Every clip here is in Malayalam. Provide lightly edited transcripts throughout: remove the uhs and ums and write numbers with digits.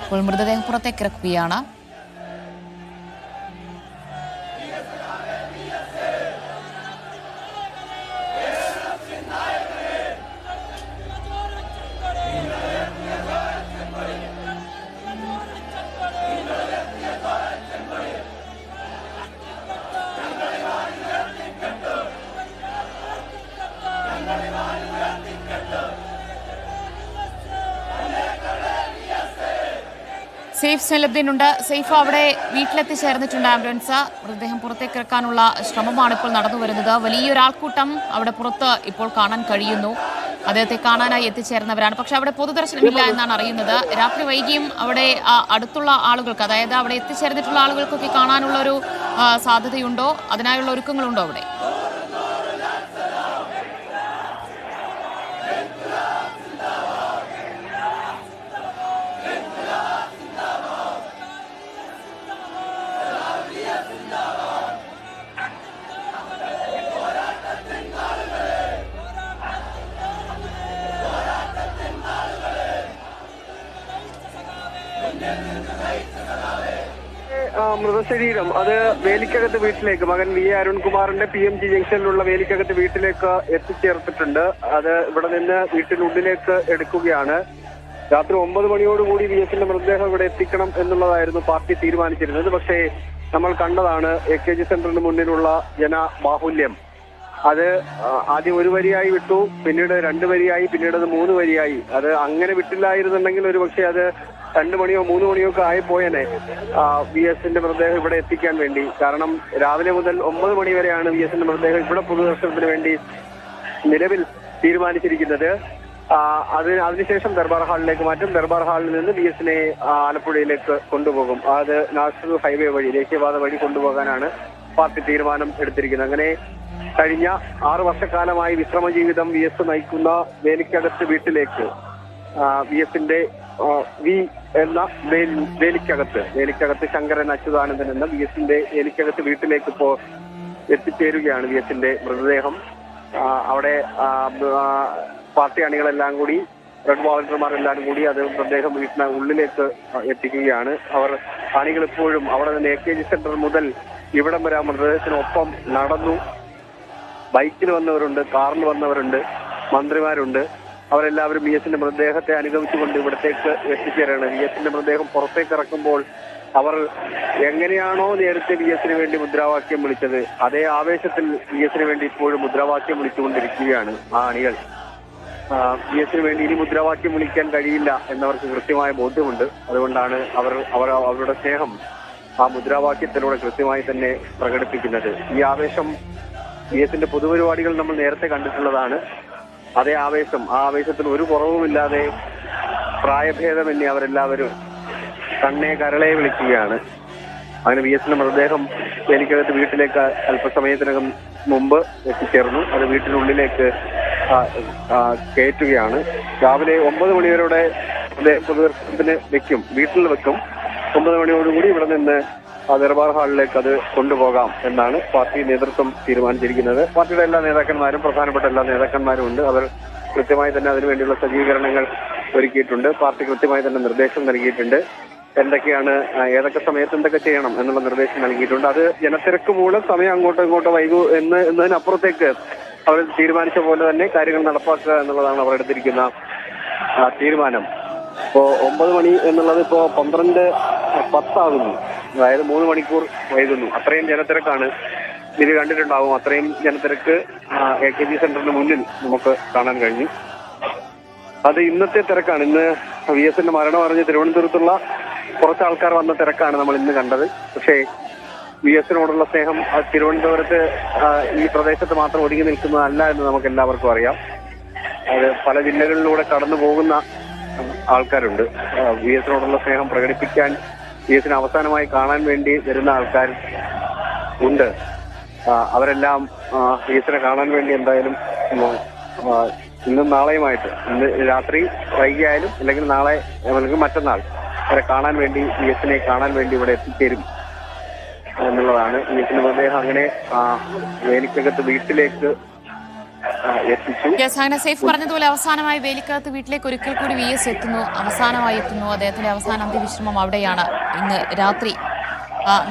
ഇപ്പോൾ മൃതദേഹം പുറത്തേക്ക് ഇറക്കുകയാണ്. സെയ്ഫ് സൈനുദ്ദീനുണ്ട്. സെയ്ഫ്, അവിടെ വീട്ടിലെത്തിച്ചേർന്നിട്ടുണ്ട് ആംബുലൻസ്. മൃതദേഹം പുറത്തേക്ക് ഇറക്കാനുള്ള ശ്രമമാണ് ഇപ്പോൾ നടന്നു വരുന്നത്. വലിയൊരാൾക്കൂട്ടം അവിടെ പുറത്ത് ഇപ്പോൾ കാണാൻ കഴിയുന്നു. അദ്ദേഹത്തെ കാണാനായി എത്തിച്ചേർന്നവരാണ്. പക്ഷെ അവിടെ പൊതുദർശനമില്ല എന്നാണ് അറിയുന്നത്. രാത്രി വൈകിയും അവിടെ അടുത്തുള്ള ആളുകൾക്ക്, അതായത് അവിടെ എത്തിച്ചേർന്നിട്ടുള്ള ആളുകൾക്കൊക്കെ കാണാനുള്ള ഒരു സാധ്യതയുണ്ടോ? അതിനായുള്ള ഒരുക്കങ്ങളുണ്ടോ അവിടെ? മൃതശരീരം അത് വേലിക്കകത്ത് വീട്ടിലേക്ക്, മകൻ വി അരുൺകുമാറിന്റെ PMG ജംഗ്ഷനിലുള്ള വേലിക്കകത്ത് വീട്ടിലേക്ക് എത്തിച്ചേർത്തിട്ടുണ്ട്. അത് ഇവിടെ നിന്ന് വീട്ടിനുള്ളിലേക്ക് എടുക്കുകയാണ്. രാത്രി 9 മണിയോടുകൂടി VS-ന്റെ മൃതദേഹം ഇവിടെ എത്തിക്കണം എന്നുള്ളതായിരുന്നു പാർട്ടി തീരുമാനിച്ചിരുന്നത്. പക്ഷേ നമ്മൾ കണ്ടതാണ് AKG സെന്ററിന് മുന്നിലുള്ള ജനബാഹുല്യം. അത് ആദ്യം 1 വരിയായി വിട്ടു, പിന്നീട് 2 വരിയായി, പിന്നീട് അത് 3 വരിയായി. അത് അങ്ങനെ വിട്ടില്ലായിരുന്നുണ്ടെങ്കിൽ ഒരു പക്ഷേ അത് 2 മണിയോ 3 മണിയോ ഒക്കെ ആയിപ്പോയനെ VS-ന്റെ മൃതദേഹം ഇവിടെ എത്തിക്കാൻ വേണ്ടി. കാരണം രാവിലെ മുതൽ 9 മണി വരെയാണ് VS-ന്റെ മൃതദേഹം ഇവിടെ പൊതുദർശനത്തിന് വേണ്ടി നിലവിൽ തീരുമാനിച്ചിരിക്കുന്നത്. അതിനുശേഷം ദർബാർ ഹാളിലേക്ക് മാറ്റും. ദർബാർ ഹാളിൽ നിന്ന് VS-നെ ആലപ്പുഴയിലേക്ക് കൊണ്ടുപോകും. അത് നാഷണൽ ഹൈവേ വഴി, ദേശീയപാത വഴി കൊണ്ടുപോകാനാണ് പാർട്ടി തീരുമാനം എടുത്തിരിക്കുന്നത്. അങ്ങനെ കഴിഞ്ഞ 6 വർഷക്കാലമായി വിശ്രമ ജീവിതം VS നയിക്കുന്ന വേലിക്കകത്ത് വീട്ടിലേക്ക് VS-ന്റെ വി എന്ന വേലിക്കകത്ത് ശങ്കരൻ അച്യുതാനന്ദൻ എന്ന VS-ന്റെ വേലിക്കകത്ത് വീട്ടിലേക്ക് ഇപ്പോൾ എത്തിച്ചേരുകയാണ് VS-ന്റെ മൃതദേഹം. അവിടെ പാർട്ടി അണികളെല്ലാം കൂടി, റെഡ് വോളണ്ടിയർമാരെല്ലാം കൂടി അത് മൃതദേഹം വീട്ടിന് ഉള്ളിലേക്ക് എത്തിക്കുകയാണ്. അവർ അണികൾ ഇപ്പോഴും അവിടെ നിന്ന് AKG സെന്റർ മുതൽ ഇവിടം വരെ മൃതദേഹത്തിനൊപ്പം നടന്നു. ബൈക്കിൽ വന്നവരുണ്ട്, കാറിൽ വന്നവരുണ്ട്, മന്ത്രിമാരുണ്ട്. അവരെല്ലാവരും VS-ന്റെ മൃതദേഹത്തെ അനുഗമിച്ചുകൊണ്ട് ഇവിടത്തേക്ക് എത്തിച്ചേരാണ്. VS-ന്റെ മൃതദേഹം പുറത്തേക്ക് ഇറക്കുമ്പോൾ അവർ എങ്ങനെയാണോ നേരത്തെ VS-ന് വേണ്ടി മുദ്രാവാക്യം വിളിച്ചത്, അതേ ആവേശത്തിൽ VS-ന് വേണ്ടി ഇപ്പോഴും മുദ്രാവാക്യം വിളിച്ചുകൊണ്ടിരിക്കുകയാണ് ആ അണികൾ. VS-ന് വേണ്ടി ഇനി മുദ്രാവാക്യം വിളിക്കാൻ കഴിയില്ല എന്നവർക്ക് കൃത്യമായ ബോധ്യമുണ്ട്. അതുകൊണ്ടാണ് അവരുടെ സ്നേഹം ആ മുദ്രാവാക്യത്തിലൂടെ കൃത്യമായി തന്നെ പ്രകടിപ്പിക്കുന്നത്. ഈ ആവേശം VS-ന്റെ പൊതുപരിപാടികൾ നമ്മൾ നേരത്തെ കണ്ടിട്ടുള്ളതാണ്. അതേ ആവേശം, ആ ആവേശത്തിന് ഒരു കുറവുമില്ലാതെ പ്രായഭേദമന്യേ അവരെല്ലാവരും കണ്ണേ കരളെ വിളിക്കുകയാണ്. അങ്ങനെ VS-ന്റെ മൃതദേഹം വേലിക്കകത്ത് വീട്ടിലേക്ക് അല്പസമയത്തിനകം മുമ്പ് എത്തിച്ചേർന്നു. അത് വീട്ടിനുള്ളിലേക്ക് കയറ്റുകയാണ്. രാവിലെ 9 മണിവരെ പൊതുദർശനത്തിന് വീട്ടിൽ വെക്കും. 9 മണിയോടുകൂടി ഇവിടെ നിന്ന് ദർബാർ ഹാളിലേക്ക് അത് കൊണ്ടുപോകാം എന്നാണ് പാർട്ടി നേതൃത്വം തീരുമാനിച്ചിരിക്കുന്നത്. പാർട്ടിയുടെ എല്ലാ നേതാക്കന്മാരും, പ്രധാനപ്പെട്ട എല്ലാ നേതാക്കന്മാരും ഉണ്ട്. അവർ കൃത്യമായി തന്നെ അതിനുവേണ്ടിയുള്ള സജ്ജീകരണങ്ങൾ ഒരുക്കിയിട്ടുണ്ട്. പാർട്ടി കൃത്യമായി തന്നെ നിർദ്ദേശം നൽകിയിട്ടുണ്ട്. എന്തൊക്കെയാണ്, ഏതൊക്കെ സമയത്ത് എന്തൊക്കെ ചെയ്യണം എന്നുള്ള നിർദ്ദേശം നൽകിയിട്ടുണ്ട്. അത് ജനത്തിരക്ക് മൂലം സമയം അങ്ങോട്ടോ ഇങ്ങോട്ടോ വൈകൂ എന്നതിനപ്പുറത്തേക്ക് അവർ തീരുമാനിച്ച പോലെ തന്നെ കാര്യങ്ങൾ നടപ്പാക്കുക എന്നുള്ളതാണ് അവർ എടുത്തിരിക്കുന്ന തീരുമാനം. ഇപ്പോ 9 മണി എന്നുള്ളത് ഇപ്പോ 12:10 ആകുന്നു. അതായത് 3 മണിക്കൂർ വൈകുന്നു. അത്രയും ജനത്തിരക്കാണ്. ഇത് കണ്ടിട്ടുണ്ടാവും. അത്രയും ജനത്തിരക്ക് AKG സെന്ററിന് മുന്നിൽ നമുക്ക് കാണാൻ കഴിഞ്ഞു. അത് ഇന്നത്തെ തിരക്കാണ്. ഇന്ന് VS-ന്റെ മരണം അറിഞ്ഞ് തിരുവനന്തപുരത്തുള്ള കുറച്ച് ആൾക്കാർ വന്ന തിരക്കാണ് നമ്മൾ ഇന്ന് കണ്ടത്. പക്ഷേ VS-നോടുള്ള സ്നേഹം തിരുവനന്തപുരത്ത് ഈ പ്രദേശത്ത് മാത്രം ഒതുങ്ങി നിൽക്കുന്നതല്ല എന്ന് നമുക്ക് എല്ലാവർക്കും അറിയാം. അത് പല ജില്ലകളിലൂടെ കടന്നു പോകുന്ന ആൾക്കാരുണ്ട്. VS-നോടുള്ള സ്നേഹം പ്രകടിപ്പിക്കാൻ, VS-നെ അവസാനമായി കാണാൻ വേണ്ടി വരുന്ന ആൾക്കാർ ഉണ്ട്. അവരെല്ലാം VS-നെ കാണാൻ വേണ്ടി എന്തായാലും ഇന്നും നാളെയുമായിട്ട്, ഇന്ന് രാത്രി വൈകിയായാലും അല്ലെങ്കിൽ നാളെ അല്ലെങ്കിൽ മറ്റന്നാൾ അവരെ കാണാൻ വേണ്ടി, VS-നെ കാണാൻ വേണ്ടി ഇവിടെ എത്തിച്ചേരും എന്നുള്ളതാണ്. VS-ന്റെ മൃതദേഹം അങ്ങനെ വേലിക്കകത്ത് വീട്ടിലേക്ക് എത്തിച്ചു. അങ്ങനെ സേഫ് പറഞ്ഞതുപോലെ അവസാനമായി വേലിക്കകത്ത് വീട്ടിലേക്ക് ഒരിക്കൽ കൂടി VS എത്തുന്നു, അവസാനമായി എത്തുന്നു. അദ്ദേഹത്തിന്റെ അവസാന അന്ത്യവിശ്രമം അവിടെയാണ്. ഇന്ന് രാത്രി,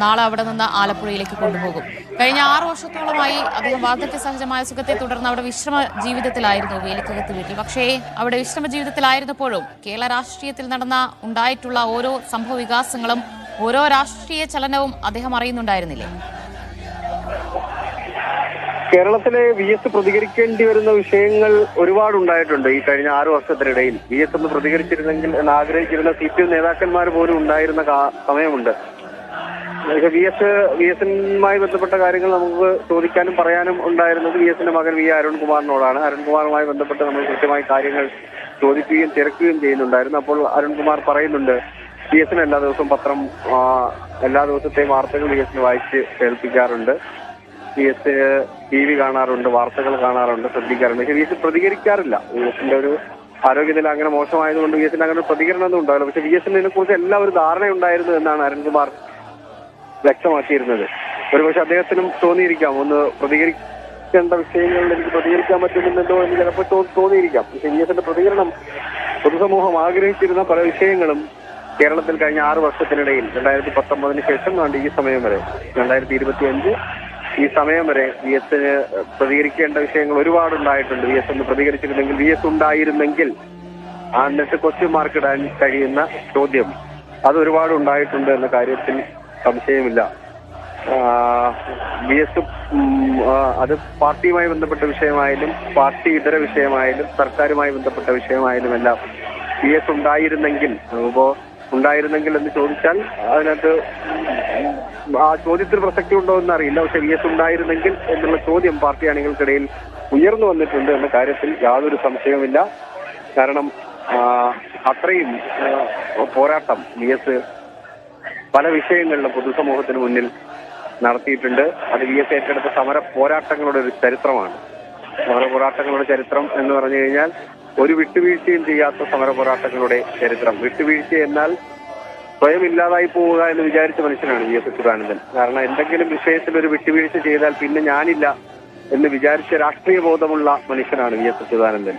നാളെ അവിടെ നിന്ന് ആലപ്പുഴയിലേക്ക് കൊണ്ടുപോകും. കഴിഞ്ഞ 6 വർഷത്തോളമായി അദ്ദേഹം വാർദ്ധക്യ സഹജമായ സുഖത്തെ തുടർന്ന് അവിടെ വിശ്രമ ജീവിതത്തിലായിരുന്നു വേലിക്കകത്ത് വീട്ടിൽ. പക്ഷേ അവിടെ വിശ്രമ ജീവിതത്തിലായിരുന്നപ്പോഴും കേരള രാഷ്ട്രീയത്തിൽ ഉണ്ടായിട്ടുള്ള ഓരോ സംഭവ വികാസങ്ങളും ഓരോ രാഷ്ട്രീയ ചലനവും അദ്ദേഹം അറിയുന്നുണ്ടായിരുന്നില്ലേ? കേരളത്തിലെ VS പ്രതികരിക്കേണ്ടി വരുന്ന വിഷയങ്ങൾ ഒരുപാടുണ്ടായിട്ടുണ്ട് ഈ കഴിഞ്ഞ 6 വർഷത്തിനിടയിൽ. VS ഒന്ന് പ്രതികരിച്ചിരുന്നെങ്കിൽ എന്ന് ആഗ്രഹിച്ചിരുന്ന CPM നേതാക്കന്മാർ പോലും ഉണ്ടായിരുന്ന സമയമുണ്ട്. VSനുമായി ബന്ധപ്പെട്ട കാര്യങ്ങൾ നമുക്ക് ചോദിക്കാനും പറയാനും ഉണ്ടായിരുന്നത് VSന്റെ മകൻ VA അരുൺകുമാറിനോടാണ്. അരുൺകുമാറുമായി ബന്ധപ്പെട്ട് നമ്മൾ കൃത്യമായി കാര്യങ്ങൾ ചോദിക്കുകയും തിരക്കുകയും ചെയ്യുന്നുണ്ടായിരുന്നു. അപ്പോൾ അരുൺകുമാർ പറയുന്നുണ്ട്, VSന് എല്ലാ ദിവസവും പത്രം, എല്ലാ ദിവസത്തെയും വാർത്തകൾ VSന് വായിച്ച് കേൾപ്പിക്കാറുണ്ട്, VS TV കാണാറുണ്ട്, വാർത്തകൾ കാണാറുണ്ട്, ശ്രദ്ധിക്കാറുണ്ട്. പക്ഷെ VS പ്രതികരിക്കാറില്ല. VSന്റെ ഒരു ആരോഗ്യനില അങ്ങനെ മോശമായതുകൊണ്ട് VSന് അങ്ങനെ ഒരു പ്രതികരണമൊന്നും ഉണ്ടാവില്ല. പക്ഷെ VSനെ കുറിച്ച് എല്ലാ ഒരു ധാരണയുണ്ടായിരുന്നു എന്നാണ് അരുൺകുമാർ വ്യക്തമാക്കിയിരുന്നത്. ഒരുപക്ഷെ അദ്ദേഹത്തിനും തോന്നിയിരിക്കാം, ഒന്ന് പ്രതികരിക്കേണ്ട വിഷയങ്ങളിൽ എനിക്ക് പ്രതികരിക്കാൻ പറ്റുന്നില്ലല്ലോ എന്ന് ചിലപ്പോൾ തോന്നിയിരിക്കാം. പക്ഷെ VSന്റെ പ്രതികരണം പൊതുസമൂഹം ആഗ്രഹിച്ചിരുന്ന പല വിഷയങ്ങളും കേരളത്തിൽ കഴിഞ്ഞ 6 വർഷത്തിനിടയിൽ 2019 ശേഷം ഈ സമയം വരെ 2025 ഈ സമയം വരെ VSന് പ്രതികരിക്കേണ്ട വിഷയങ്ങൾ ഒരുപാടുണ്ടായിട്ടുണ്ട്. VS ഒന്ന് പ്രതികരിച്ചിരുന്നെങ്കിൽ, VS ഉണ്ടായിരുന്നെങ്കിൽ എന്നിട്ട് ക്വസ്റ്റ്യൻ മാർക്ക് ഇടാൻ കഴിയുന്ന ചോദ്യം അത് ഒരുപാട് ഉണ്ടായിട്ടുണ്ട് എന്ന കാര്യത്തിൽ സംശയമില്ല. VS അത് പാർട്ടിയുമായി ബന്ധപ്പെട്ട വിഷയമായാലും പാർട്ടി ഇതര വിഷയമായാലും സർക്കാരുമായി ബന്ധപ്പെട്ട വിഷയമായാലും എല്ലാം VS ഉണ്ടായിരുന്നെങ്കിൽ, ഉണ്ടായിരുന്നെങ്കിൽ എന്ന് ചോദിച്ചാൽ അതിനകത്ത് ആ ചോദ്യത്തിന് പ്രസക്തി ഉണ്ടോ എന്നറിയില്ല. പക്ഷെ VS ഉണ്ടായിരുന്നെങ്കിൽ എന്നുള്ള ചോദ്യം പാർട്ടി അണികൾക്കിടയിൽ ഉയർന്നു വന്നിട്ടുണ്ട് എന്ന കാര്യത്തിൽ യാതൊരു സംശയവുമില്ല. കാരണം അത്രയും പോരാട്ടം VS പല വിഷയങ്ങളിലും പൊതുസമൂഹത്തിന് മുന്നിൽ നടത്തിയിട്ടുണ്ട്. അത് VS ഏറ്റെടുത്ത സമര പോരാട്ടങ്ങളുടെ ഒരു ചരിത്രമാണ്. സമര പോരാട്ടങ്ങളുടെ ചരിത്രം എന്ന് പറഞ്ഞു കഴിഞ്ഞാൽ ഒരു വിട്ടുവീഴ്ചയും ചെയ്യാത്ത സമര പോരാട്ടങ്ങളുടെ ചരിത്രം. വിട്ടുവീഴ്ച എന്നാൽ സ്വയം ഇല്ലാതായി പോവുക എന്ന് വിചാരിച്ച മനുഷ്യനാണ് VS അച്യുതാനന്ദൻ. കാരണം എന്തെങ്കിലും വിഷയത്തിൽ ഒരു വിട്ടുവീഴ്ച ചെയ്താൽ പിന്നെ ഞാനില്ല എന്ന് വിചാരിച്ച രാഷ്ട്രീയ ബോധമുള്ള മനുഷ്യനാണ് VS അച്യുതാനന്ദൻ.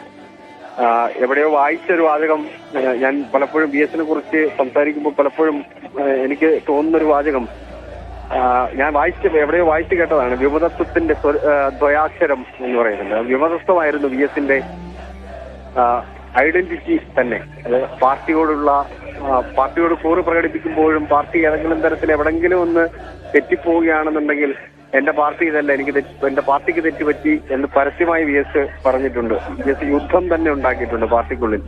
എവിടെയോ വായിച്ചൊരു വാചകം, ഞാൻ പലപ്പോഴും VSനെ കുറിച്ച് സംസാരിക്കുമ്പോൾ പലപ്പോഴും എനിക്ക് തോന്നുന്നൊരു വാചകം ഞാൻ എവിടെയോ വായിച്ചു കേട്ടതാണ്. വിമതത്വത്തിന്റെ ദ്വയാക്ഷരം എന്ന് പറയുന്നത് വിമതത്വമായിരുന്നു VSന്റെ ഐഡന്റിറ്റി തന്നെ. അത് പാർട്ടിയോട് കൂറ് പ്രകടിപ്പിക്കുമ്പോഴും പാർട്ടി ഏതെങ്കിലും തരത്തിൽ എവിടെങ്കിലും ഒന്ന് തെറ്റിപ്പോവുകയാണെന്നുണ്ടെങ്കിൽ എന്റെ പാർട്ടി ഇതല്ല, എന്റെ പാർട്ടിക്ക് തെറ്റുപറ്റി എന്ന് പരസ്യമായി VS പറഞ്ഞിട്ടുണ്ട്. VS യുദ്ധം തന്നെ ഉണ്ടാക്കിയിട്ടുണ്ട് പാർട്ടിക്കുള്ളിൽ.